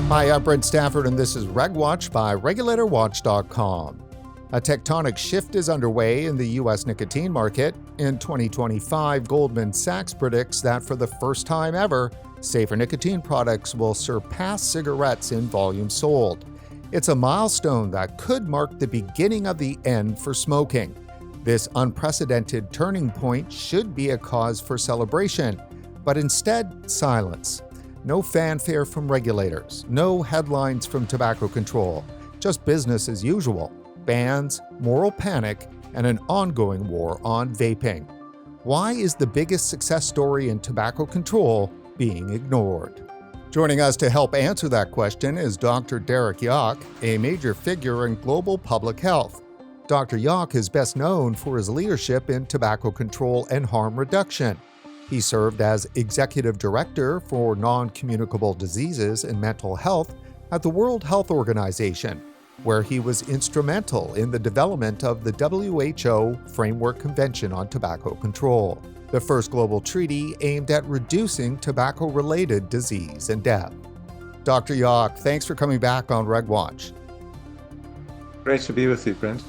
Hi, I'm Brent Stafford, and this is RegWatch by regulatorwatch.com. A tectonic shift is underway in the U.S. nicotine market. In 2025, Goldman Sachs predicts that for the first time ever, safer nicotine products will surpass cigarettes in volume sold. It's a milestone that could mark the beginning of the end for smoking. This unprecedented turning point should be a cause for celebration, but instead, silence. No fanfare from regulators, no headlines from tobacco control, just business as usual, bans, moral panic, and an ongoing war on vaping. Why is the biggest success story in tobacco control being ignored? Joining us to help answer that question is Dr. Derek Yach, a major figure in global public health. Dr. Yach is best known for his leadership in tobacco control and harm reduction. He served as Executive Director for Non-Communicable Diseases and Mental Health at the World Health Organization, where he was instrumental in the development of the WHO Framework Convention on Tobacco Control, the first global treaty aimed at reducing tobacco-related disease and death. Dr. Yach, thanks for coming back on RegWatch. Great to be with you, Brent.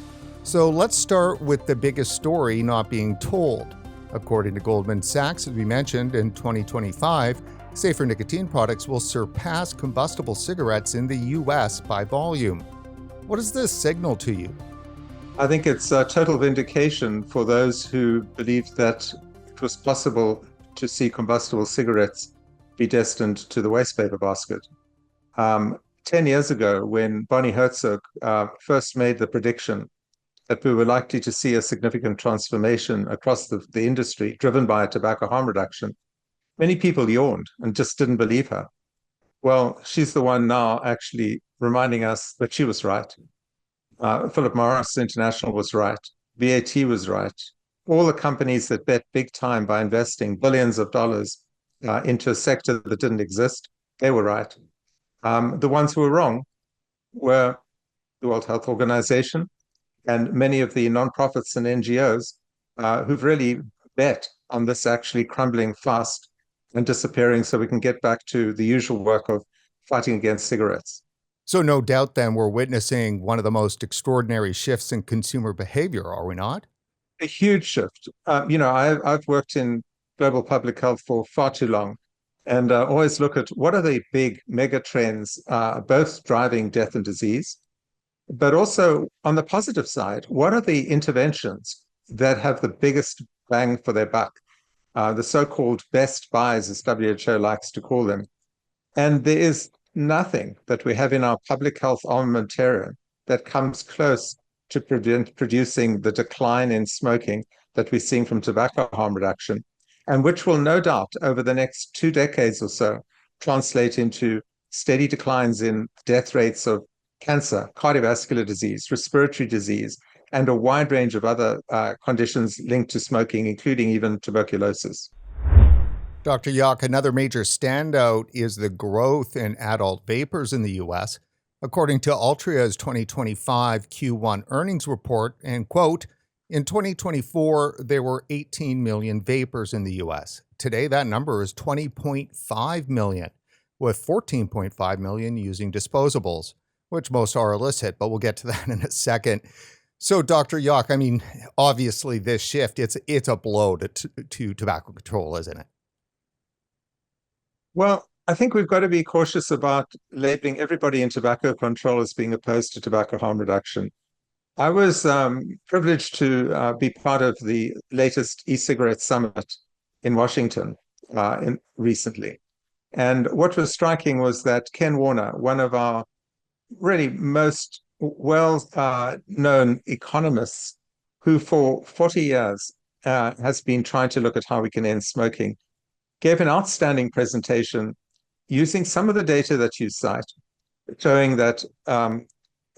So let's start with the biggest story not being told. According to Goldman Sachs, as we mentioned, in 2025, safer nicotine products will surpass combustible cigarettes in the U.S. by volume. What does this signal to you? I think it's a total vindication for those who believed that it was possible to see combustible cigarettes be destined to the waste paper basket. 10 years ago, when Bonnie Herzog first made the prediction that we were likely to see a significant transformation across the industry driven by tobacco harm reduction, many people yawned and just didn't believe her. Well, she's the one now actually reminding us that she was right. Philip Morris International was right. VAT was right. All the companies that bet big time by investing billions of dollars into a sector that didn't exist, they were right. The ones who were wrong were the World Health Organization and many of the nonprofits and NGOs who've really bet on this actually crumbling fast and disappearing so we can get back to the usual work of fighting against cigarettes. So no doubt then we're witnessing one of the most extraordinary shifts in consumer behavior, are we not? A huge shift. I've worked in global public health for far too long and always look at what are the big mega trends, both driving death and disease, but also on the positive side, what are the interventions that have the biggest bang for their buck? The so-called best buys, as WHO likes to call them. And there is nothing that we have in our public health armamentarium that comes close to producing the decline in smoking that we're seeing from tobacco harm reduction, and which will no doubt over the next 2 decades or so translate into steady declines in death rates of cancer, cardiovascular disease, respiratory disease, and a wide range of other conditions linked to smoking, including even tuberculosis. Dr. Yach, another major standout is the growth in adult vapers in the U.S. According to Altria's 2025 Q1 earnings report, and quote, in 2024, there were 18 million vapers in the U.S. Today, that number is 20.5 million, with 14.5 million using disposables, which most are illicit, but we'll get to that in a second. So, Dr. Yach, I mean, obviously this shift, it's a blow to tobacco control, isn't it? Well, I think we've got to be cautious about labeling everybody in tobacco control as being opposed to tobacco harm reduction. I was privileged to be part of the latest e-cigarette summit in Washington recently. And what was striking was that Ken Warner, one of our really most well-known economists, who for 40 years has been trying to look at how we can end smoking, gave an outstanding presentation using some of the data that you cite, showing that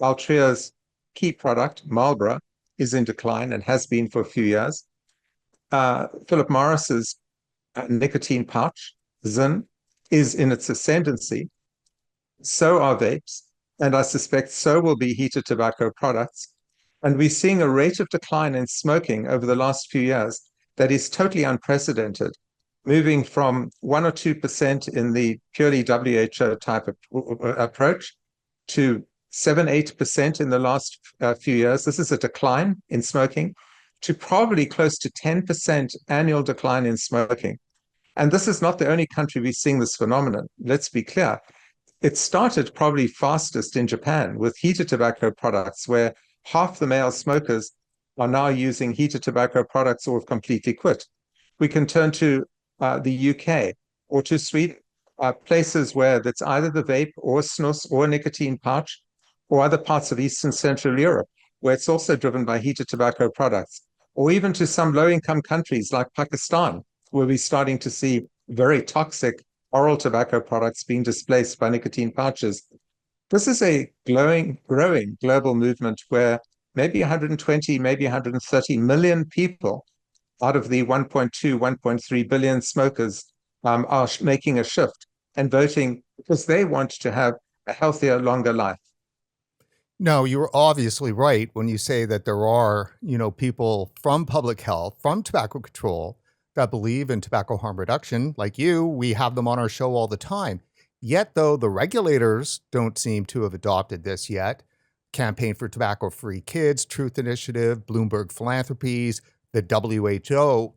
Altria's key product, Marlboro, is in decline and has been for a few years. Philip Morris's nicotine pouch, Zyn, is in its ascendancy. So are vapes, and I suspect so will be heated tobacco products. And we're seeing a rate of decline in smoking over the last few years that is totally unprecedented. moving from 1 or 2% in the purely WHO type of approach to 7, 8% in the last few years. This is a decline in smoking to probably close to 10% annual decline in smoking. And this is not the only country we're seeing this phenomenon. Let's be clear. It started probably fastest in Japan with heated tobacco products, where half the male smokers are now using heated tobacco products or have completely quit. We can turn to the UK or to Sweden, places where that's either the vape or snus or a nicotine pouch, or other parts of Eastern Central Europe, where it's also driven by heated tobacco products, or even to some low-income countries like Pakistan, where we're starting to see very toxic oral tobacco products being displaced by nicotine pouches. This is a growing global movement where maybe 120, maybe 130 million people out of the 1.2, 1.3 billion smokers are making a shift and voting because they want to have a healthier, longer life. No, you're obviously right when you say that there are, people from public health, from tobacco control that believe in tobacco harm reduction. Like you, we have them on our show all the time. Yet, though, the regulators don't seem to have adopted this yet. Campaign for Tobacco-Free Kids, Truth Initiative, Bloomberg Philanthropies, the WHO,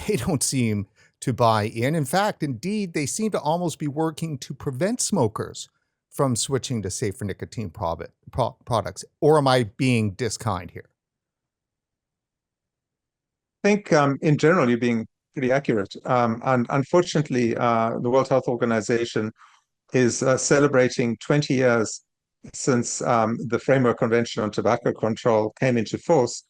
they don't seem to buy in. In fact, indeed, they seem to almost be working to prevent smokers from switching to safer nicotine products. Or am I being diskind here? I think in general, you're being pretty accurate. And unfortunately, the World Health Organization is celebrating 20 years since the Framework Convention on Tobacco Control came into force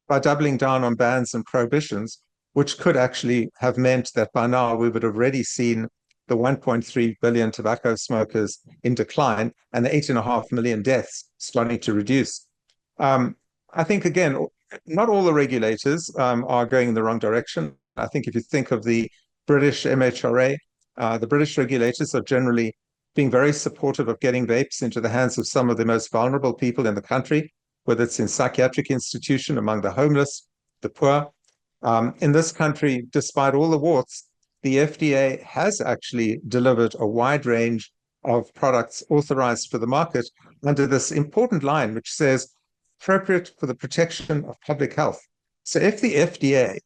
by doubling down on bans and prohibitions, which could actually have meant that by now we would have already seen the 1.3 billion tobacco smokers in decline and the 8.5 million deaths starting to reduce. I think, again, not all the regulators are going in the wrong direction. I think if you think of the British MHRA, the British regulators are generally being very supportive of getting vapes into the hands of some of the most vulnerable people in the country, whether it's in psychiatric institution, among the homeless, the poor. In this country, despite all the warts, the FDA has actually delivered a wide range of products authorized for the market under this important line, which says appropriate for the protection of public health. So if the FDA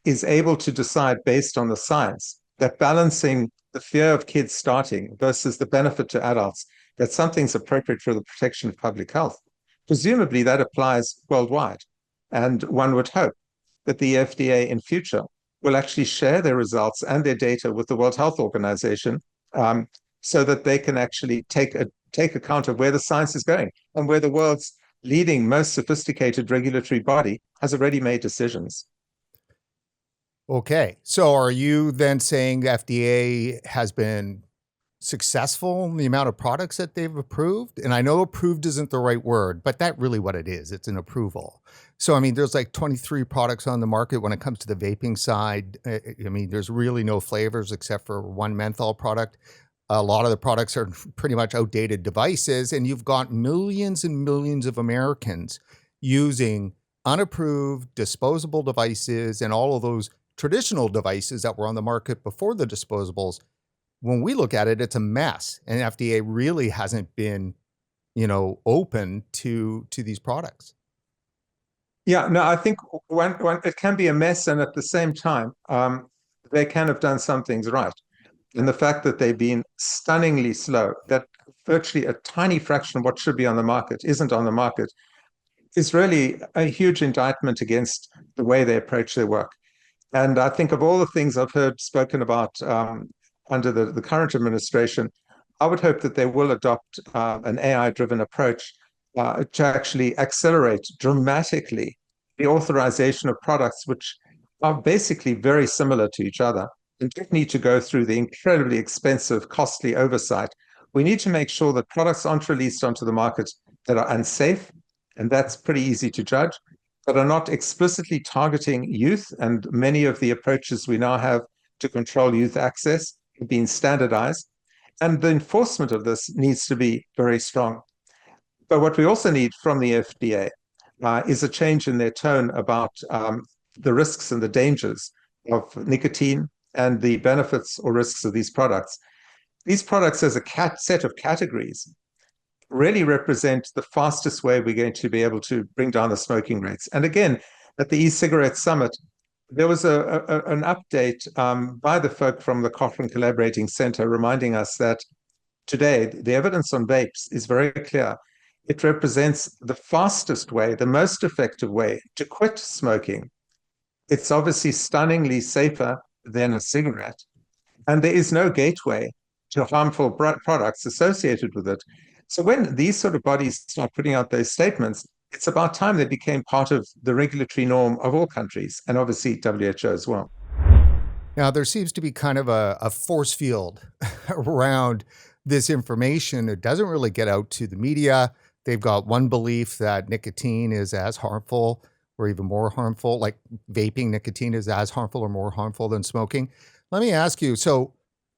is able to decide based on the science that balancing the fear of kids starting versus the benefit to adults, that something's appropriate for the protection of public health, presumably that applies worldwide. And one would hope that the FDA in future will actually share their results and their data with the World Health Organization so that they can actually take account of where the science is going and where the world's leading, most sophisticated regulatory body has already made decisions. Okay. So are you then saying the FDA has been successful in the amount of products that they've approved? And I know approved isn't the right word, but that's really what it is. It's an approval. So, I mean, there's like 23 products on the market when it comes to the vaping side. I mean, there's really no flavors except for one menthol product. A lot of the products are pretty much outdated devices, and you've got millions and millions of Americans using unapproved disposable devices and all of those traditional devices that were on the market before the disposables. When we look at it, it's a mess, and FDA really hasn't been, open to these products. Yeah, no, I think when it can be a mess, and at the same time, they can have done some things right. And the fact that they've been stunningly slow, that virtually a tiny fraction of what should be on the market isn't on the market, is really a huge indictment against the way they approach their work. And I think of all the things I've heard spoken about under the current administration, I would hope that they will adopt an AI-driven approach to actually accelerate dramatically the authorization of products which are basically very similar to each other and don't need to go through the incredibly expensive, costly oversight. We need to make sure that products aren't released onto the market that are unsafe, and that's pretty easy to judge, that are not explicitly targeting youth. And many of the approaches we now have to control youth access have been standardized. And the enforcement of this needs to be very strong. But what we also need from the FDA is a change in their tone about the risks and the dangers of nicotine, and the benefits or risks of these products. These products as a set of categories really represent the fastest way we're going to be able to bring down the smoking rates. And again, at the e-cigarette summit, there was an update by the folk from the Cochrane Collaborating Center reminding us that today the evidence on vapes is very clear. It represents the fastest way, the most effective way to quit smoking. It's obviously stunningly safer than a cigarette, and there is no gateway to harmful products associated with it. So when these sort of bodies start putting out those statements, it's about time they became part of the regulatory norm of all countries, and obviously WHO as well. Now, there seems to be kind of a force field around this information. It doesn't really get out to the media. They've got one belief that nicotine is as harmful or even more harmful, like vaping nicotine is as harmful or more harmful than smoking. Let me ask you, so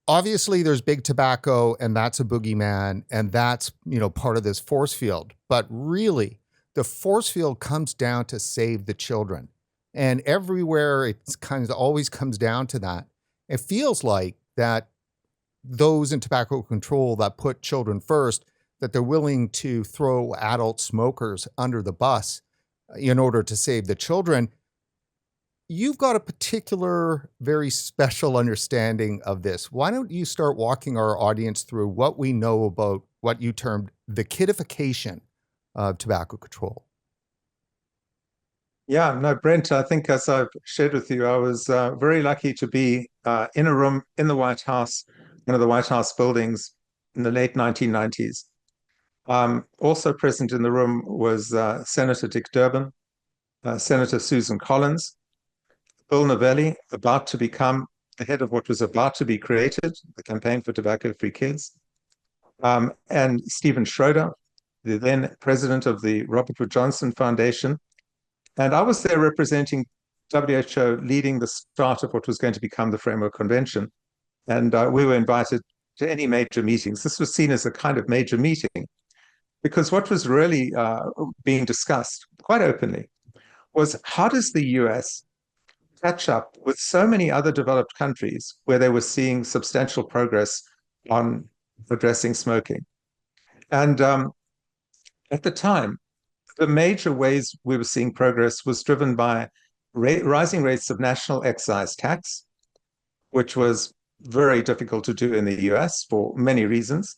obviously there's big tobacco and that's a boogeyman and that's, part of this force field, but really the force field comes down to save the children. And everywhere it kind of always comes down to that. It feels like that those in tobacco control that put children first, that they're willing to throw adult smokers under the bus in order to save the children. You've got a particular, very special understanding of this. Why don't you start walking our audience through what we know about what you termed the kidification of tobacco control? Yeah, no, Brent, I think as I've shared with you, I was very lucky to be in a room in the White House, one of the White House buildings in the late 1990s. Also present in the room was Senator Dick Durbin, Senator Susan Collins, Bill Novelli, about to become the head of what was about to be created, the Campaign for Tobacco-Free Kids, and Stephen Schroeder, the then president of the Robert Wood Johnson Foundation. And I was there representing WHO, leading the start of what was going to become the Framework Convention. And we were invited to any major meetings. This was seen as a kind of major meeting because what was really being discussed quite openly was how does the US catch up with so many other developed countries where they were seeing substantial progress on addressing smoking. And at the time, the major ways we were seeing progress was driven by rising rates of national excise tax, which was very difficult to do in the US for many reasons.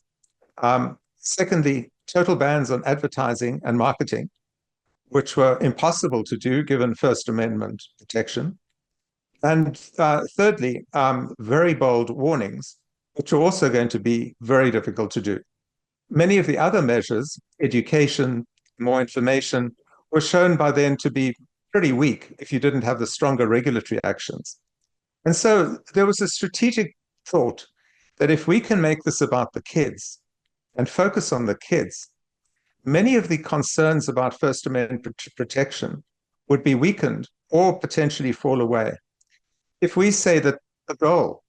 Secondly, total bans on advertising and marketing, which were impossible to do given First Amendment protection. And thirdly, very bold warnings, which are also going to be very difficult to do. Many of the other measures, education, more information, were shown by then to be pretty weak if you didn't have the stronger regulatory actions. And so there was a strategic thought that if we can make this about the kids and focus on the kids, many of the concerns about First Amendment protection would be weakened or potentially fall away. If we say that the goal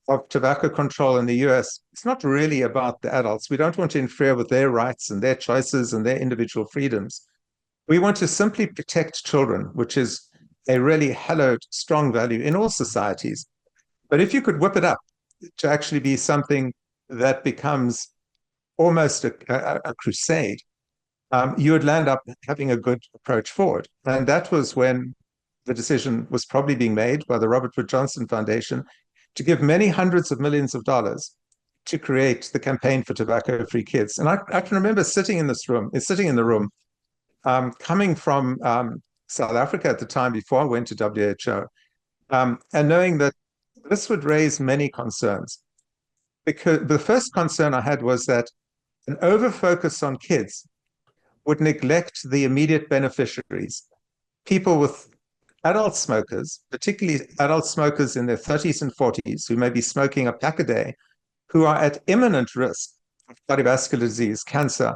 of tobacco control in the US, it's not really about the adults. We don't want to interfere with their rights and their choices and their individual freedoms. We want to simply protect children, which is a really hallowed, strong value in all societies. But if you could whip it up to actually be something that becomes almost a crusade, you would land up having a good approach forward. And that was when the decision was probably being made by the Robert Wood Johnson Foundation to give many hundreds of millions of dollars to create the Campaign for Tobacco-Free Kids. And I can remember sitting in the room, coming from South Africa at the time before I went to WHO, and knowing that this would raise many concerns. Because the first concern I had was that an over-focus on kids would neglect the immediate beneficiaries, people with adult smokers, particularly adult smokers in their 30s and 40s, who may be smoking a pack a day, who are at imminent risk of cardiovascular disease, cancer,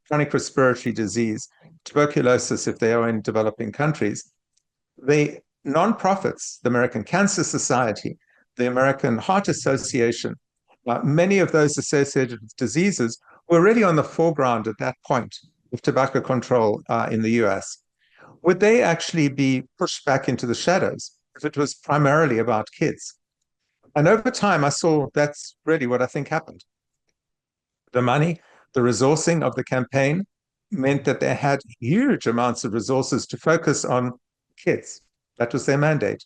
chronic respiratory disease, tuberculosis if they are in developing countries. The nonprofits, the American Cancer Society, the American Heart Association, many of those associated with diseases were really on the foreground at that point of tobacco control in the US. Would they actually be pushed back into the shadows if it was primarily about kids? And over time, I saw that's really what I think happened. The money, the resourcing of the campaign meant that they had huge amounts of resources to focus on kids. That was their mandate.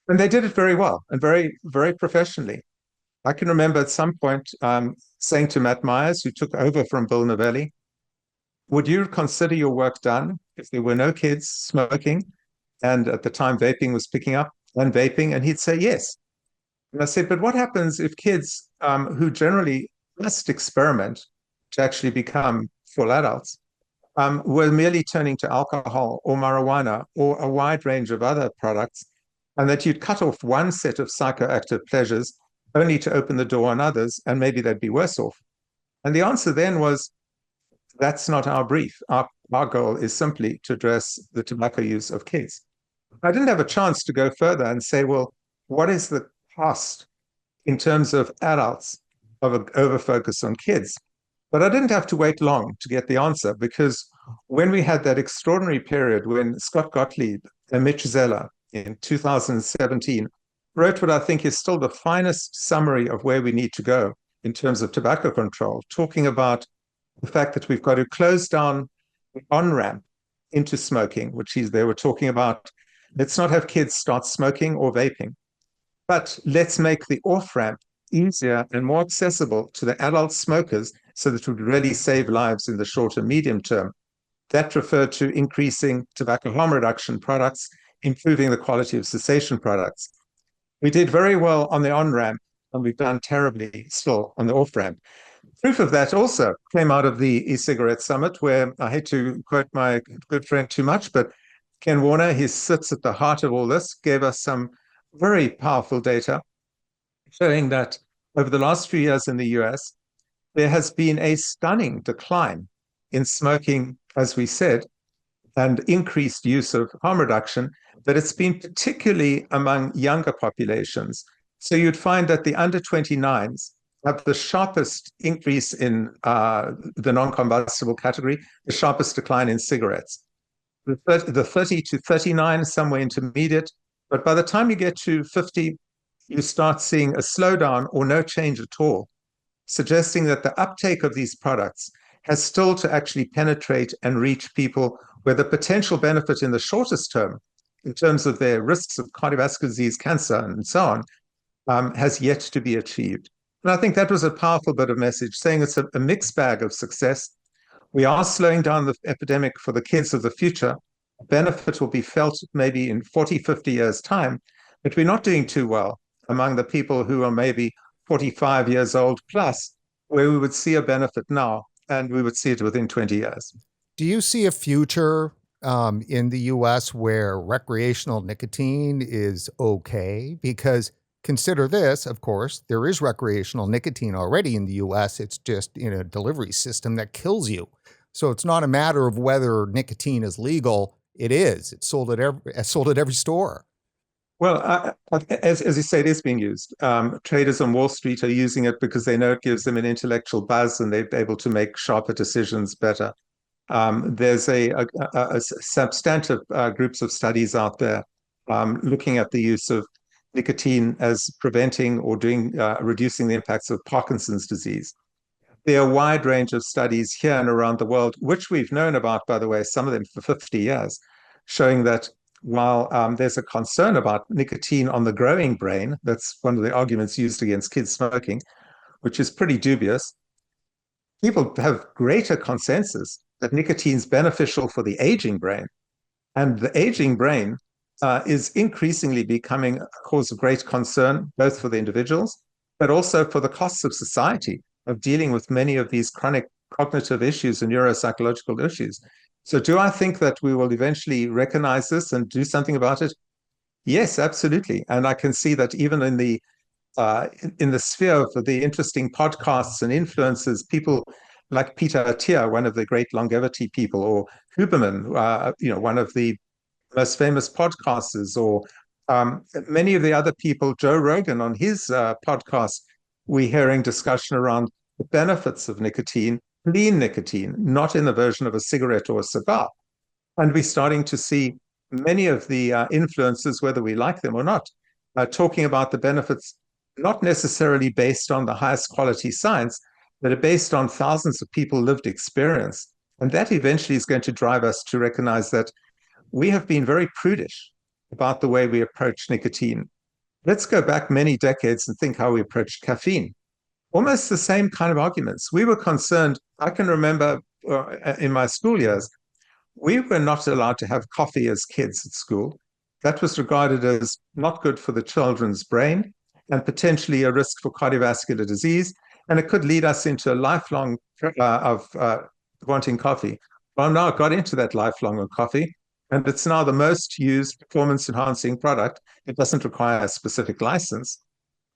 And they did it very well and very, very professionally. I can remember at some point saying to Matt Myers, who took over from Bill Novelli, would you consider your work done if there were no kids smoking? And at the time, vaping was picking up and vaping. And he'd say, yes. And I said, but what happens if kids who generally must experiment to actually become full adults were merely turning to alcohol or marijuana or a wide range of other products, and that you'd cut off one set of psychoactive pleasures only to open the door on others, and maybe they'd be worse off? And the answer then was, that's not our brief. Our goal is simply to address the tobacco use of kids. I didn't have a chance to go further and say, well, what is the cost in terms of adults of an overfocus on kids? But I didn't have to wait long to get the answer, because when we had that extraordinary period when Scott Gottlieb and Mitch Zeller in 2017 wrote what I think is still the finest summary of where we need to go in terms of tobacco control, talking about the fact that we've got to close down the on-ramp into smoking, which they were talking about, let's not have kids start smoking or vaping, but let's make the off-ramp easier and more accessible to the adult smokers so that it would really save lives in the short and medium term. That referred to increasing tobacco harm reduction products, improving the quality of cessation products. We did very well on the on-ramp, and we've done terribly still on the off-ramp. Proof of that also came out of the e-cigarette summit, where I hate to quote my good friend too much, but Ken Warner, he sits at the heart of all this, gave us some very powerful data showing that over the last few years in the US, there has been a stunning decline in smoking, as we said, and increased use of harm reduction, but it's been particularly among younger populations. So you'd find that the under 29s have the sharpest increase in the non-combustible category, the sharpest decline in cigarettes. The 30 to 39, somewhere intermediate, but by the time you get to 50, you start seeing a slowdown or no change at all, suggesting that the uptake of these products has still to actually penetrate and reach people where the potential benefit in the shortest term, in terms of their risks of cardiovascular disease, cancer, and so on, has yet to be achieved. And I think that was a powerful bit of message, saying it's a mixed bag of success. We are slowing down the epidemic for the kids of the future. Benefit will be felt maybe in 40, 50 years' time, but we're not doing too well among the people who are maybe 45 years old plus, where we would see a benefit now, and we would see it within 20 years. Do you see a future in the US where recreational nicotine is okay? Because consider this, of course, there is recreational nicotine already in the US. It's just in a delivery system that kills you. So it's not a matter of whether nicotine is legal. It is. It's sold at every store. Well, as you say, it is being used. Traders on Wall Street are using it because they know it gives them an intellectual buzz and they're able to make sharper decisions better. There's a substantive groups of studies out there looking at the use of nicotine as preventing or reducing the impacts of Parkinson's disease. There are a wide range of studies here and around the world, which we've known about, by the way, some of them for 50 years, showing that while there's a concern about nicotine on the growing brain, that's one of the arguments used against kids smoking, which is pretty dubious, people have greater consensus that nicotine is beneficial for the aging brain. And the aging brain is increasingly becoming a cause of great concern, both for the individuals, but also for the costs of society of dealing with many of these chronic cognitive issues and neuropsychological issues. So do I think that we will eventually recognize this and do something about it? Yes, absolutely. And I can see that even in the sphere of the interesting podcasts and influencers, people like Peter Attia, one of the great longevity people, or Huberman, one of the most famous podcasters, or many of the other people, Joe Rogan on his podcast, we're hearing discussion around the benefits of nicotine, clean nicotine, not in the version of a cigarette or a cigar. And we're starting to see many of the influencers, whether we like them or not, talking about the benefits not necessarily based on the highest quality science, but are based on thousands of people lived experience. And that eventually is going to drive us to recognize that we have been very prudish about the way we approach nicotine. Let's go back many decades and think how we approached caffeine. Almost the same kind of arguments. We were concerned, I can remember in my school years, we were not allowed to have coffee as kids at school. That was regarded as not good for the children's brain and potentially a risk for cardiovascular disease. And it could lead us into a lifelong of wanting coffee. Well, now I got into that lifelong of coffee, and it's now the most used performance enhancing product. It doesn't require a specific license.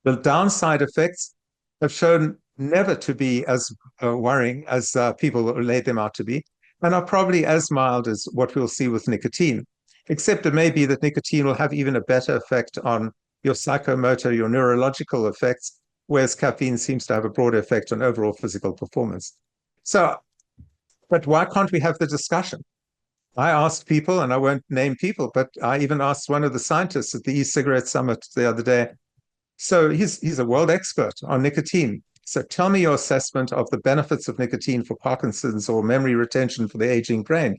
The downside effects have shown never to be as worrying as people laid them out to be, and are probably as mild as what we'll see with nicotine, except it may be that nicotine will have even a better effect on your psychomotor, your neurological effects, whereas caffeine seems to have a broader effect on overall physical performance. So, but why can't we have the discussion? I asked people, and I won't name people, but I even asked one of the scientists at the e-cigarette summit the other day. So he's a world expert on nicotine. So tell me your assessment of the benefits of nicotine for Parkinson's or memory retention for the aging brain.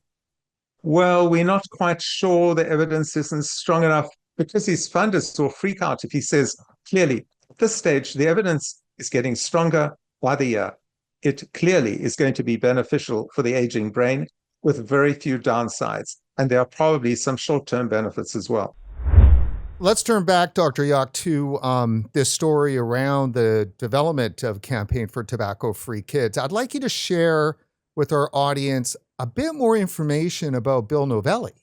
Well, we're not quite sure. The evidence isn't strong enough, because his funders will freak out if he says clearly, at this stage, the evidence is getting stronger by the year. It clearly is going to be beneficial for the aging brain with very few downsides. And there are probably some short-term benefits as well. Let's turn back, Dr. Yach, to this story around the development of Campaign for Tobacco-Free Kids. I'd like you to share with our audience a bit more information about Bill Novelli,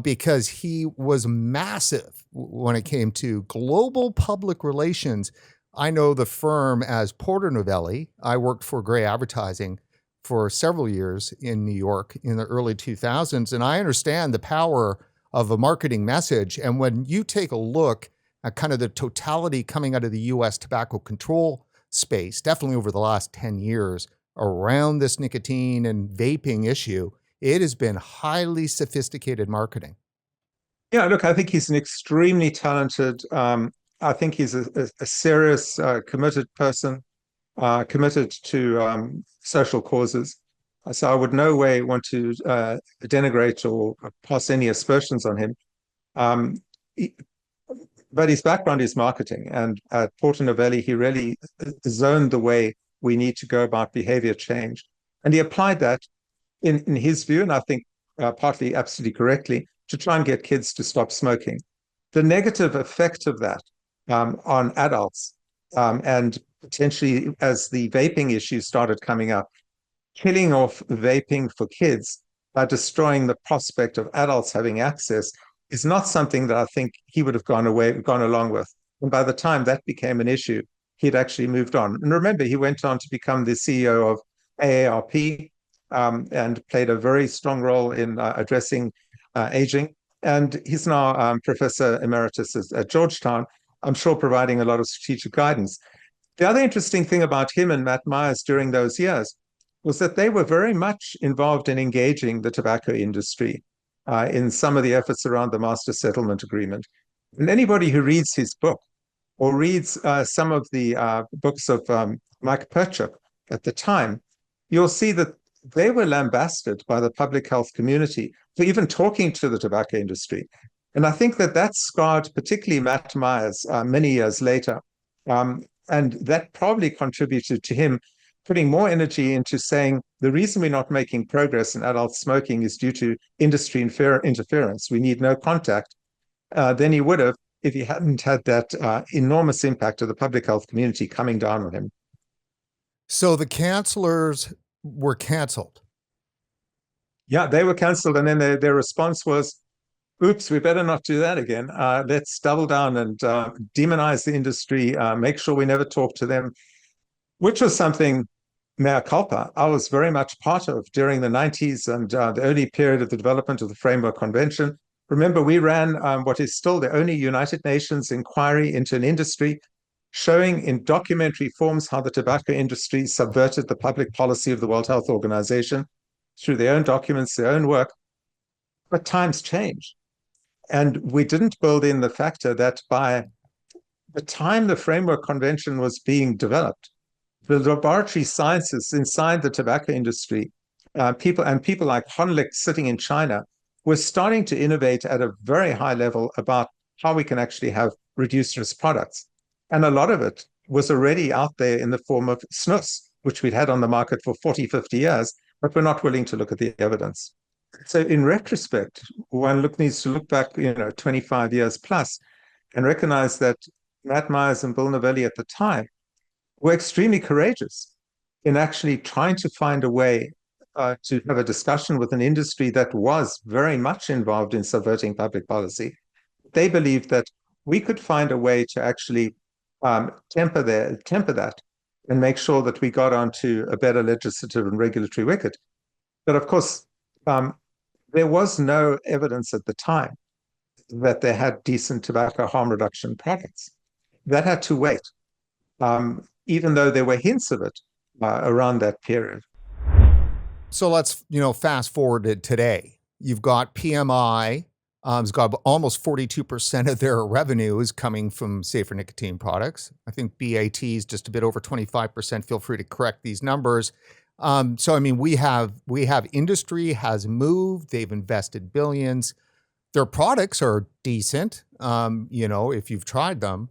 because he was massive when it came to global public relations. I know the firm as Porter Novelli. I worked for Gray Advertising for several years in New York in the early 2000s, and I understand the power of a marketing message. And when you take a look at kind of the totality coming out of the US tobacco control space, definitely over the last 10 years around this nicotine and vaping issue, it has been highly sophisticated marketing. Yeah, look, I think he's an extremely talented, I think he's a serious, committed person, committed to social causes. So I would no way want to denigrate or pass any aspersions on him. But his background is marketing. And at Porter Novelli, he really zoned the way we need to go about behavior change. And he applied that in his view, and I think partly absolutely correctly, to try and get kids to stop smoking. The negative effect of that on adults, and potentially as the vaping issue started coming up, killing off vaping for kids by destroying the prospect of adults having access is not something that I think he would have gone along with. And by the time that became an issue, he'd actually moved on. And remember, he went on to become the CEO of AARP, and played a very strong role in addressing aging. And he's now Professor Emeritus at Georgetown, I'm sure providing a lot of strategic guidance. The other interesting thing about him and Matt Myers during those years was that they were very much involved in engaging the tobacco industry in some of the efforts around the Master Settlement Agreement. And anybody who reads his book or reads some of the books of Mike Perchuk at the time, you'll see that they were lambasted by the public health community for even talking to the tobacco industry. And I think that that scarred particularly Matt Myers many years later. And that probably contributed to him putting more energy into saying the reason we're not making progress in adult smoking is due to industry interference. We need no contact than he would have if he hadn't had that enormous impact of the public health community coming down on him. So the cancelers were canceled. Yeah, they were canceled. And then their response was, oops, we better not do that again. Let's double down and demonize the industry, make sure we never talk to them, which was something, mea culpa, I was very much part of during the 90s and the early period of the development of the Framework Convention. Remember, we ran what is still the only United Nations inquiry into an industry, showing in documentary forms how the tobacco industry subverted the public policy of the World Health Organization through their own documents, their own work. But times change. And we didn't build in the factor that by the time the Framework Convention was being developed, the laboratory scientists inside the tobacco industry, people like Honlik sitting in China, were starting to innovate at a very high level about how we can actually have reduced risk products. And a lot of it was already out there in the form of snus, which we'd had on the market for 40, 50 years, but we're not willing to look at the evidence. So in retrospect, needs to look back, 25 years plus and recognize that Matt Myers and Bill Novelli at the time were extremely courageous in actually trying to find a way to have a discussion with an industry that was very much involved in subverting public policy. They believed that we could find a way to actually temper that and make sure that we got onto a better legislative and regulatory wicket. But of course, there was no evidence at the time that they had decent tobacco harm reduction products. That had to wait, even though there were hints of it around that period. So let's, fast forward to today. You've got PMI. It's got almost 42% of their revenue is coming from safer nicotine products. I think BAT is just a bit over 25%. Feel free to correct these numbers. So, I mean, we have industry has moved. They've invested billions. Their products are decent, if you've tried them.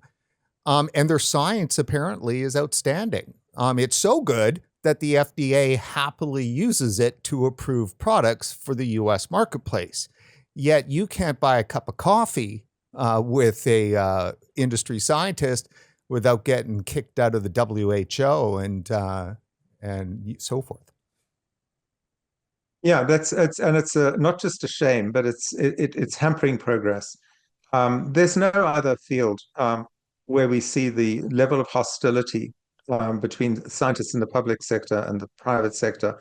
And their science apparently is outstanding. It's so good that the FDA happily uses it to approve products for the U.S. marketplace. Yet you can't buy a cup of coffee with a industry scientist without getting kicked out of the WHO and so forth. Yeah, it's not just a shame, but it's hampering progress. There's no other field where we see the level of hostility between scientists in the public sector and the private sector.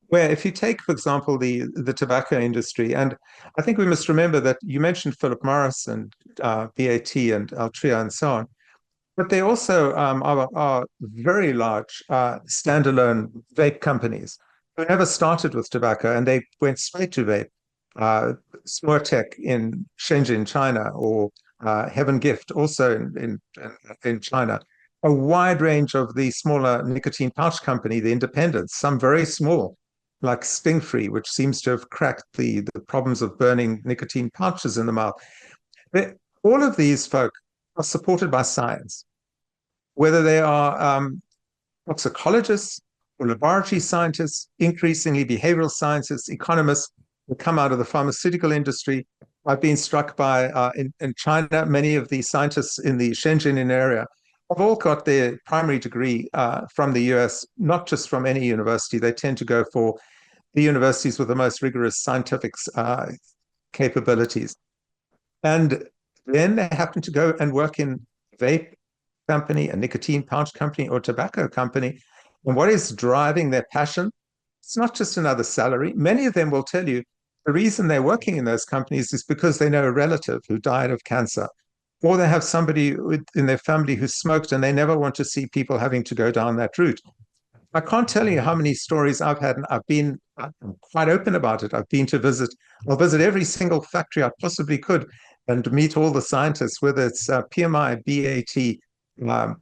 Where if you take, for example, the tobacco industry, and I think we must remember that you mentioned Philip Morris and BAT and Altria and so on, but they also are very large standalone vape companies who never started with tobacco and they went straight to vape. Smoortech in Shenzhen, China, or Heaven Gift also in China. A wide range of the smaller nicotine pouch company, the independents, some very small, like Stingfree, which seems to have cracked the problems of burning nicotine pouches in the mouth. All of these folk are supported by science, whether they are toxicologists or laboratory scientists, increasingly behavioral scientists, economists who come out of the pharmaceutical industry. I've been struck by, in China, many of the scientists in the Shenzhen area have all got their primary degree from the US, not just from any university. They tend to go for the universities with the most rigorous scientific capabilities. And then they happen to go and work in a vape company, a nicotine pouch company, or tobacco company. And what is driving their passion? It's not just another salary. Many of them will tell you the reason they're working in those companies is because they know a relative who died of cancer, or they have somebody in their family who smoked and they never want to see people having to go down that route. I can't tell you how many stories I've had, and I'm quite open about it. I'll visit every single factory I possibly could and meet all the scientists, whether it's PMI, BAT,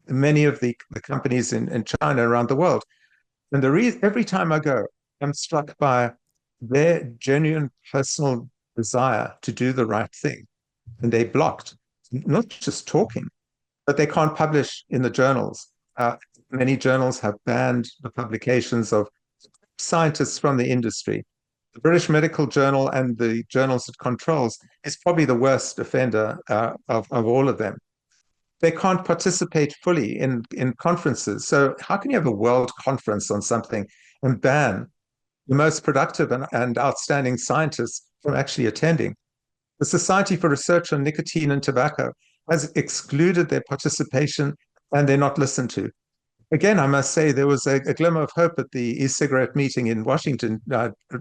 many of the companies in China around the world. And every time I go, I'm struck by their genuine personal desire to do the right thing. And they blocked, not just talking, but they can't publish in the journals. Many journals have banned the publications of scientists from the industry. The British Medical Journal and the journals it controls is probably the worst offender of all of them. They can't participate fully in conferences. So how can you have a world conference on something and ban the most productive and outstanding scientists from actually attending? The Society for Research on Nicotine and Tobacco has excluded their participation and they're not listened to. Again, I must say there was a glimmer of hope at the e-cigarette meeting in Washington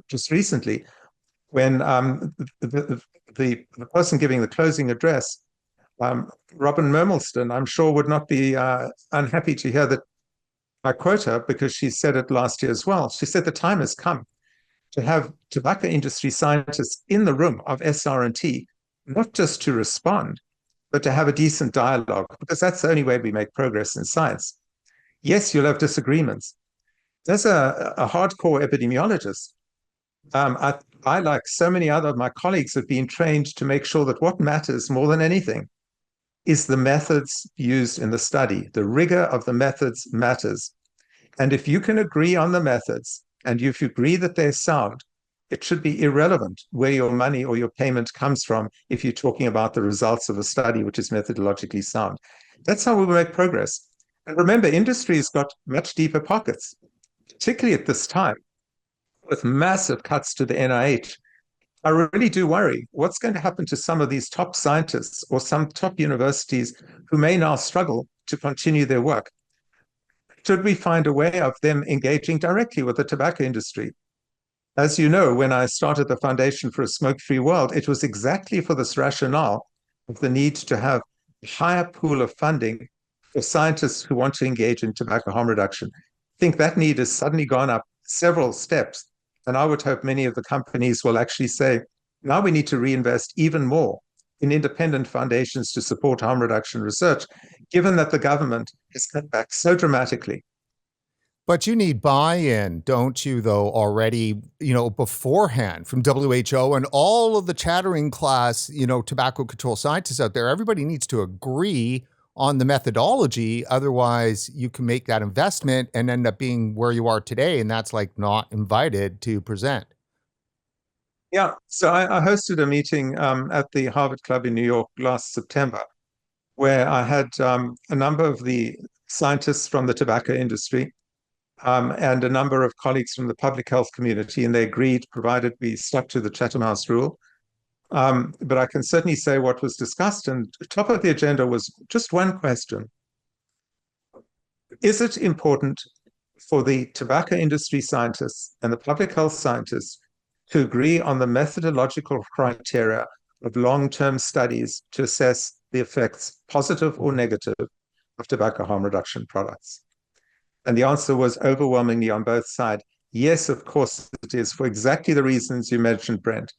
just recently when the person giving the closing address, Robin Mermelston, I'm sure would not be unhappy to hear that I quote her because she said it last year as well. She said the time has come to have tobacco industry scientists in the room of SR&T, not just to respond, but to have a decent dialogue, because that's the only way we make progress in science. Yes, you'll have disagreements. As a hardcore epidemiologist, I, like so many other of my colleagues, have been trained to make sure that what matters more than anything is the methods used in the study. The rigor of the methods matters. And if you can agree on the methods, and if you agree that they're sound, it should be irrelevant where your money or your payment comes from if you're talking about the results of a study which is methodologically sound. That's how we will make progress. And remember, industry's got much deeper pockets, particularly at this time, with massive cuts to the NIH. I really do worry what's going to happen to some of these top scientists or some top universities who may now struggle to continue their work. Should we find a way of them engaging directly with the tobacco industry? As you know, when I started the Foundation for a Smoke-Free World, it was exactly for this rationale of the need to have a higher pool of funding for scientists who want to engage in tobacco harm reduction. I think that need has suddenly gone up several steps. And I would hope many of the companies will actually say, now we need to reinvest even more in independent foundations to support harm reduction research, given that the government has cut back so dramatically. But you need buy-in, don't you, though, already, beforehand from WHO and all of the chattering class, tobacco control scientists out there. Everybody needs to agree on the methodology. Otherwise, you can make that investment and end up being where you are today. And that's like not invited to present. Yeah, so I hosted a meeting at the Harvard Club in New York last September, where I had a number of the scientists from the tobacco industry and a number of colleagues from the public health community, and they agreed, provided we stuck to the Chatham House rule. But I can certainly say what was discussed, and top of the agenda was just one question. Is it important for the tobacco industry scientists and the public health scientists to agree on the methodological criteria of long-term studies to assess the effects, positive or negative, of tobacco harm reduction products? And the answer was overwhelmingly on both sides. Yes, of course it is, for exactly the reasons you mentioned, Brent.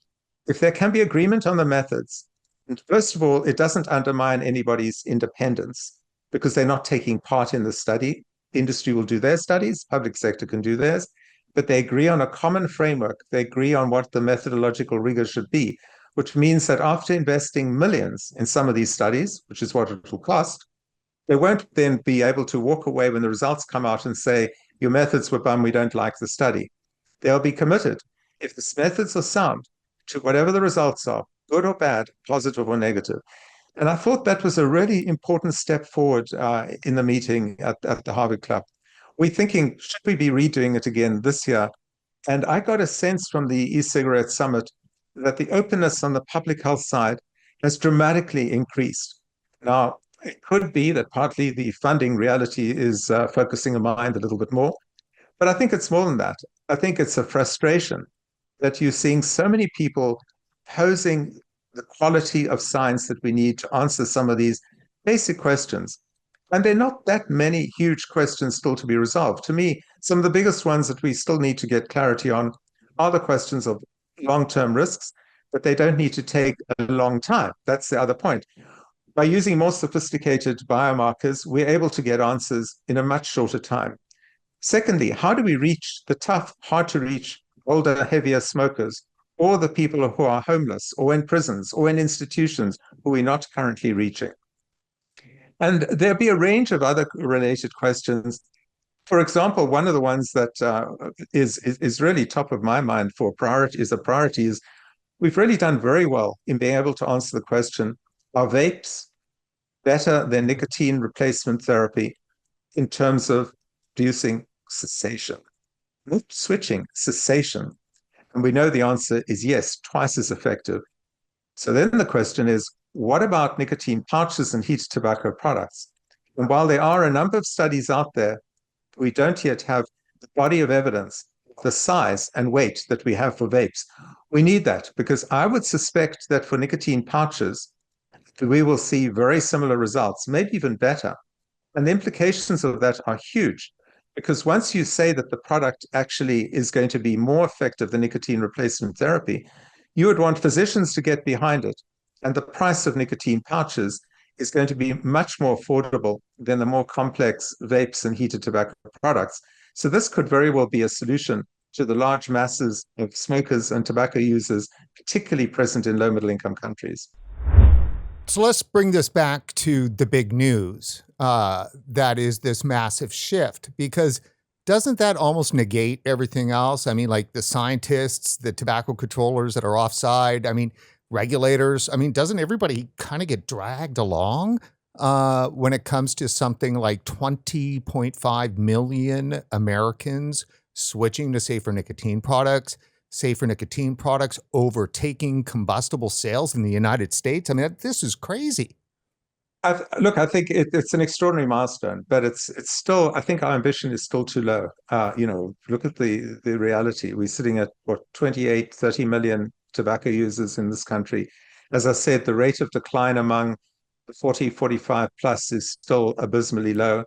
If there can be agreement on the methods, and first of all, it doesn't undermine anybody's independence because they're not taking part in the study. Industry will do their studies, public sector can do theirs, but they agree on a common framework. They agree on what the methodological rigor should be, which means that after investing millions in some of these studies, which is what it will cost, they won't then be able to walk away when the results come out and say, your methods were bum, we don't like the study. They'll be committed. If the methods are sound, to whatever the results are, good or bad, positive or negative. And I thought that was a really important step forward in the meeting at the Harvard Club. We're thinking, should we be redoing it again this year? And I got a sense from the e-cigarette summit that the openness on the public health side has dramatically increased. Now, it could be that partly the funding reality is focusing a mind a little bit more, but I think it's more than that. I think it's a frustration that you're seeing so many people posing the quality of science that we need to answer some of these basic questions. And there are not that many huge questions still to be resolved. To me, some of the biggest ones that we still need to get clarity on are the questions of long-term risks, but they don't need to take a long time. That's the other point. By using more sophisticated biomarkers, we're able to get answers in a much shorter time. Secondly, how do we reach the tough, hard to reach, older, heavier smokers, or the people who are homeless, or in prisons, or in institutions who we're not currently reaching? And there'll be a range of other related questions. For example, one of the ones that is really top of my mind for priority is we've really done very well in being able to answer the question, are vapes better than nicotine replacement therapy in terms of reducing cessation? Not switching, cessation. And we know the answer is yes, twice as effective. So then the question is, what about nicotine pouches and heated tobacco products? And while there are a number of studies out there, we don't yet have the body of evidence, the size and weight that we have for vapes. We need that because I would suspect that for nicotine pouches, we will see very similar results, maybe even better. And the implications of that are huge because once you say that the product actually is going to be more effective than nicotine replacement therapy, you would want physicians to get behind it. And the price of nicotine pouches is going to be much more affordable than the more complex vapes and heated tobacco products. So this could very well be a solution to the large masses of smokers and tobacco users, particularly present in low middle income countries. So let's bring this back to the big news. That is this massive shift, because doesn't that almost negate everything else? I mean, like the scientists, the tobacco controllers that are offside, I mean, regulators, I mean, doesn't everybody kind of get dragged along when it comes to something like 20.5 million Americans switching to safer nicotine products overtaking combustible sales in the United States? I mean, this is crazy. Look, I think it's an extraordinary milestone, but it's still, I think our ambition is still too low. Look at the reality. We're sitting at what, 28, 30 million tobacco users in this country. As I said, the rate of decline among the 40, 45 plus is still abysmally low.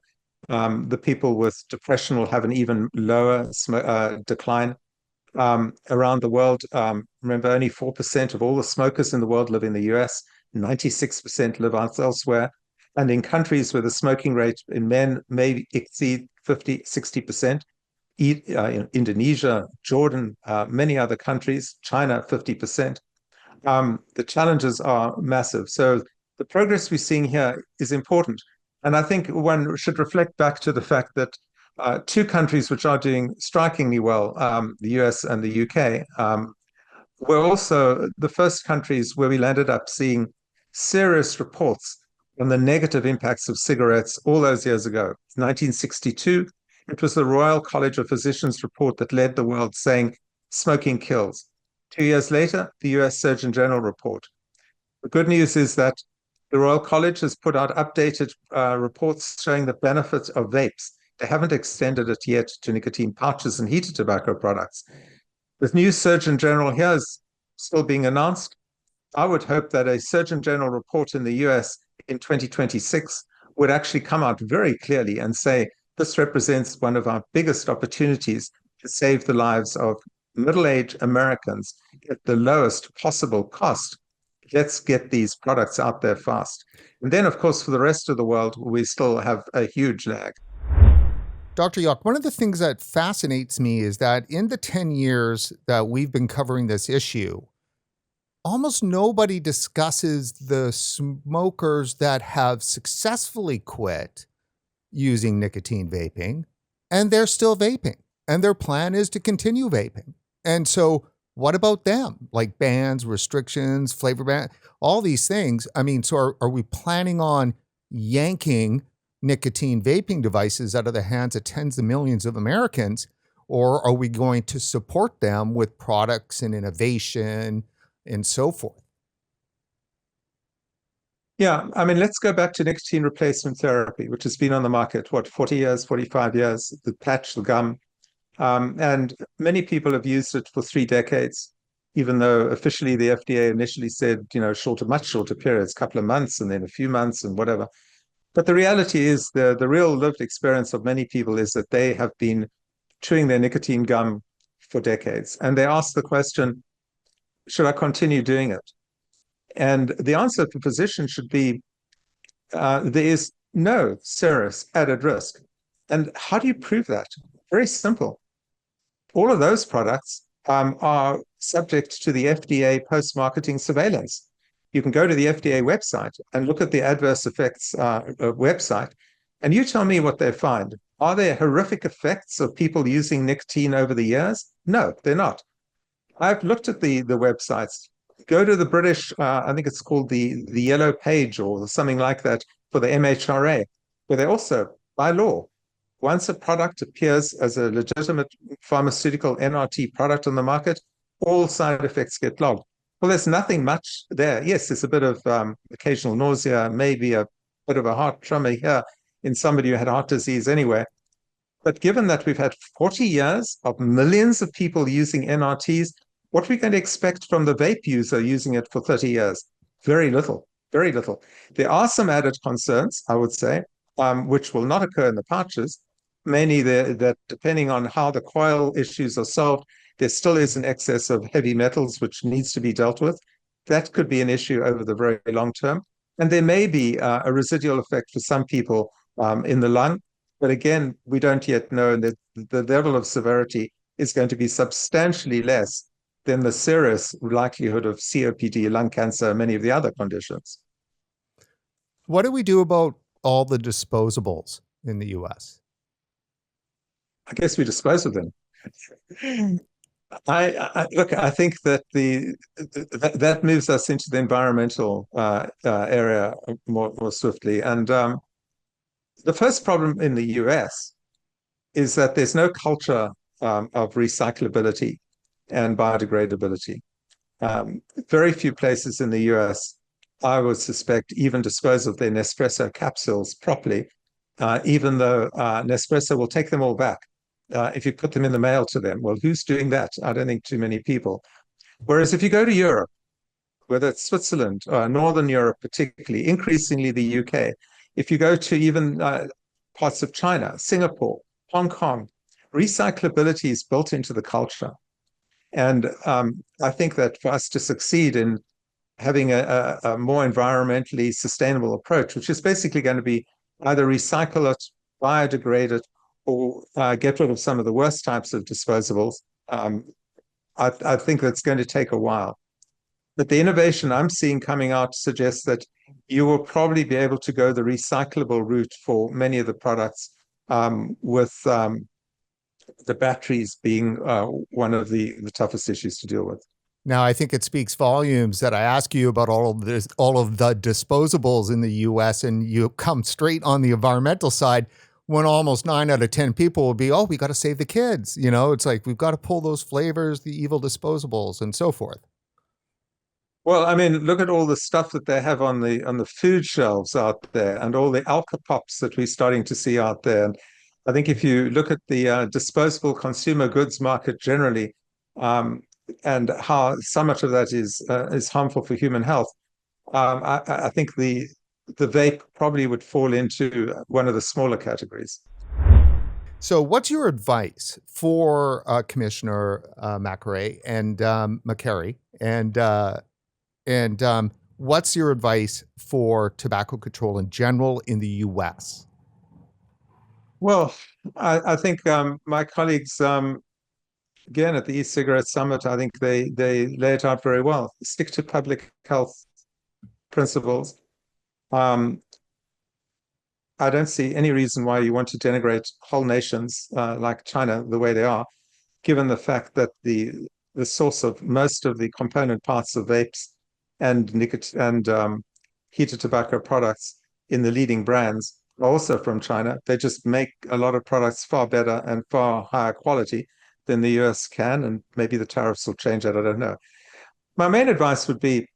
The people with depression will have an even lower decline. Around the world, remember, only 4% of all the smokers in the world live in the US. 96% live elsewhere. And in countries where the smoking rate in men may exceed 50, 60%, Indonesia, Jordan, many other countries, China, 50%. The challenges are massive. So the progress we're seeing here is important. And I think one should reflect back to the fact that two countries which are doing strikingly well, the US and the UK, were also the first countries where we landed up seeing serious reports on the negative impacts of cigarettes all those years ago. 1962, it was the Royal College of Physicians report that led the world saying smoking kills. 2 years later, the US Surgeon General report. The good news is that the Royal College has put out updated reports showing the benefits of vapes. They haven't extended it yet to nicotine pouches and heated tobacco products. The new Surgeon General here is still being announced. I would hope that a Surgeon General report in the US in 2026 would actually come out very clearly and say this represents one of our biggest opportunities to save the lives of middle-aged Americans at the lowest possible cost. Let's get these products out there fast. And then, of course, for the rest of the world, we still have a huge lag. Dr. Yach, one of the things that fascinates me is that in the 10 years that we've been covering this issue, almost nobody discusses the smokers that have successfully quit using nicotine vaping, and they're still vaping, and their plan is to continue vaping. And so what about them? Like bans, restrictions, flavor ban, all these things. I mean, so are we planning on yanking nicotine vaping devices out of the hands of tens of millions of Americans, or are we going to support them with products and innovation and so forth? Yeah, I mean, let's go back to nicotine replacement therapy, which has been on the market, 40 years, 45 years, the patch, the gum. And many people have used it for 3 decades, even though officially the FDA initially said, much shorter periods, a couple of months and then a few months and whatever. But the reality is the real lived experience of many people is that they have been chewing their nicotine gum for decades. And they ask the question, should I continue doing it? And the answer for physicians should be, there is no serious added risk. And how do you prove that? Very simple. All of those products are subject to the FDA post-marketing surveillance. You can go to the FDA website and look at the adverse effects website, and you tell me what they find. Are there horrific effects of people using nicotine over the years? No, they're not. I've looked at the websites. Go to the British, I think it's called the Yellow Page or something like that for the MHRA, where they also, by law, once a product appears as a legitimate pharmaceutical NRT product on the market, all side effects get logged. Well, there's nothing much there. Yes, there's a bit of occasional nausea, maybe a bit of a heart tremor here in somebody who had heart disease anyway. But given that we've had 40 years of millions of people using NRTs, what are we going to expect from the vape user using it for 30 years? Very little, very little. There are some added concerns, I would say, which will not occur in the pouches. Mainly that depending on how the coil issues are solved, there still is an excess of heavy metals which needs to be dealt with. That could be an issue over the very long term. And there may be a residual effect for some people in the lung. But again, we don't yet know that the level of severity is going to be substantially less than the serious likelihood of COPD, lung cancer, many of the other conditions. What do we do about all the disposables in the US? I guess we dispose of them. Look. I think that that moves us into the environmental area more swiftly. And the first problem in the US is that there's no culture of recyclability and biodegradability. Very few places in the US, I would suspect, even dispose of their Nespresso capsules properly, even though Nespresso will take them all back if you put them in the mail to them. Well, who's doing that? I don't think too many people. Whereas if you go to Europe, whether it's Switzerland, Northern Europe, particularly, increasingly the UK, if you go to even parts of China, Singapore, Hong Kong, recyclability is built into the culture. And I think that for us to succeed in having a more environmentally sustainable approach, which is basically going to be either recycle it, biodegrade it, or get rid of some of the worst types of disposables, I think that's going to take a while. But the innovation I'm seeing coming out suggests that you will probably be able to go the recyclable route for many of the products, with the batteries being one of the toughest issues to deal with. Now, I think it speaks volumes that I ask you about all of this, all of the disposables in the US, and you come straight on the environmental side when almost 9 out of 10 people will be, oh, we got to save the kids. You know, it's like, we've got to pull those flavors, the evil disposables, and so forth. Well, I mean, look at all the stuff that they have on the food shelves out there, and all the Alka Pops that we're starting to see out there. And I think if you look at the disposable consumer goods market generally, and how so much of that is harmful for human health, I think the vape probably would fall into one of the smaller categories. So what's your advice for Commissioner McCary and McCary, and what's your advice for tobacco control in general in the US? Well, I think my colleagues, again at the e-cigarette summit, I think they lay it out very well. Stick to public health principles. I don't see any reason why you want to denigrate whole nations like China the way they are, given the fact that the source of most of the component parts of vapes and nicotine and heated tobacco products in the leading brands are also from China. They just make a lot of products far better and far higher quality than the US can, and maybe the tariffs will change that, I don't know. My main advice would be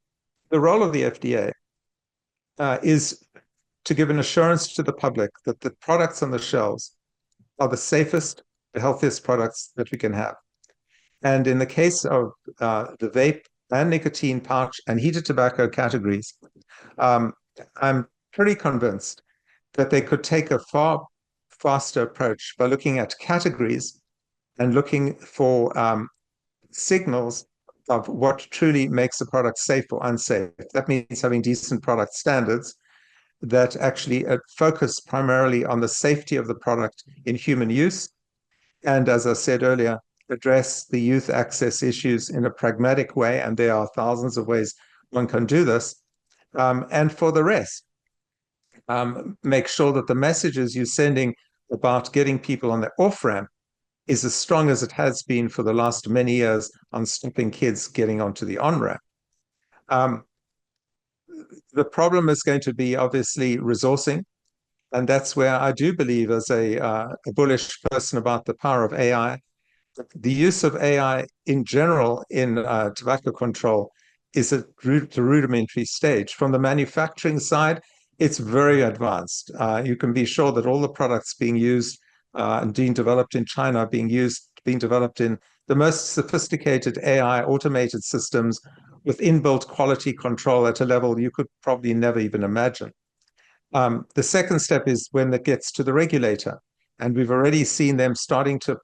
the role of the FDA is to give an assurance to the public that the products on the shelves are the safest, the healthiest products that we can have. And in the case of the vape and nicotine pouch and heated tobacco categories, I'm pretty convinced that they could take a far faster approach by looking at categories and looking for signals of what truly makes a product safe or unsafe. That means having decent product standards that actually focus primarily on the safety of the product in human use. And as I said earlier, address the youth access issues in a pragmatic way. And there are thousands of ways one can do this. And for the rest, make sure that the messages you're sending about getting people on the off-ramp is as strong as it has been for the last many years on stopping kids getting onto the on-ramp. The problem is going to be obviously resourcing. And that's where I do believe, as a bullish person about the power of AI, the use of AI in general in tobacco control is at the rudimentary stage. From the manufacturing side, it's very advanced. You can be sure that all the products being used and being developed in China are being developed in the most sophisticated AI automated systems with inbuilt quality control at a level you could probably never even imagine. The second step is when it gets to the regulator. And we've already seen them starting to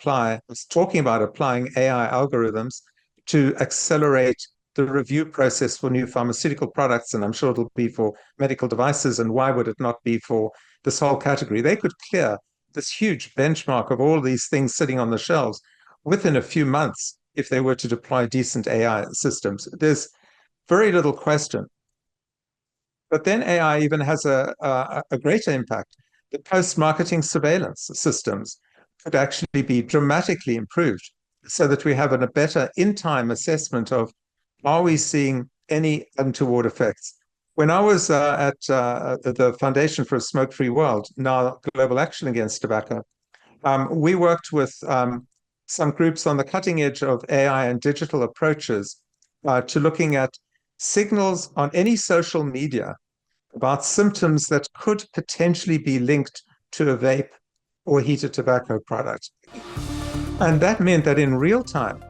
talking about applying AI algorithms to accelerate the review process for new pharmaceutical products, and I'm sure it'll be for medical devices, and why would it not be for this whole category? They could clear this huge benchmark of all these things sitting on the shelves within a few months if they were to deploy decent AI systems. There's very little question. But then AI even has a greater impact. The post-marketing surveillance systems could actually be dramatically improved so that we have a better in-time assessment of, are we seeing any untoward effects? When I was at the Foundation for a Smoke-Free World, now Global Action Against Tobacco, we worked with some groups on the cutting edge of AI and digital approaches to looking at signals on any social media about symptoms that could potentially be linked to a vape or heated tobacco product. And that meant that in real time,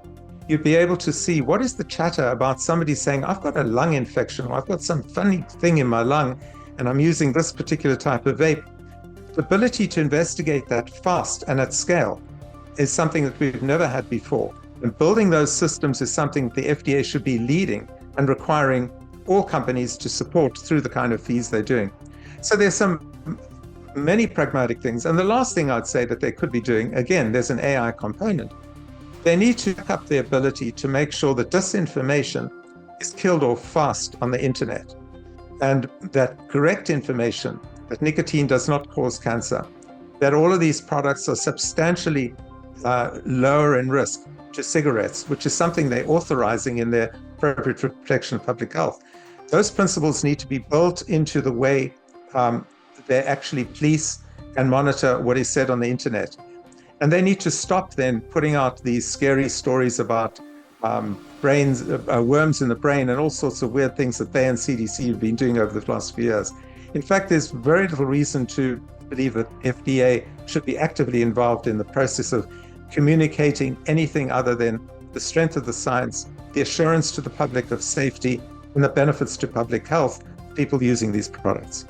you'd be able to see what is the chatter about somebody saying, I've got a lung infection, or I've got some funny thing in my lung, and I'm using this particular type of vape. The ability to investigate that fast and at scale is something that we've never had before. And building those systems is something the FDA should be leading and requiring all companies to support through the kind of fees they're doing. So there's many pragmatic things. And the last thing I'd say that they could be doing, again, there's an AI component. They need to pick up the ability to make sure that disinformation is killed off fast on the internet, and that correct information, that nicotine does not cause cancer, that all of these products are substantially lower in risk to cigarettes, which is something they're authorizing in their appropriate protection of public health. Those principles need to be built into the way they actually police and monitor what is said on the internet. And they need to stop then putting out these scary stories about worms in the brain and all sorts of weird things that they and CDC have been doing over the last few years. In fact, there's very little reason to believe that FDA should be actively involved in the process of communicating anything other than the strength of the science, the assurance to the public of safety, and the benefits to public health, people using these products.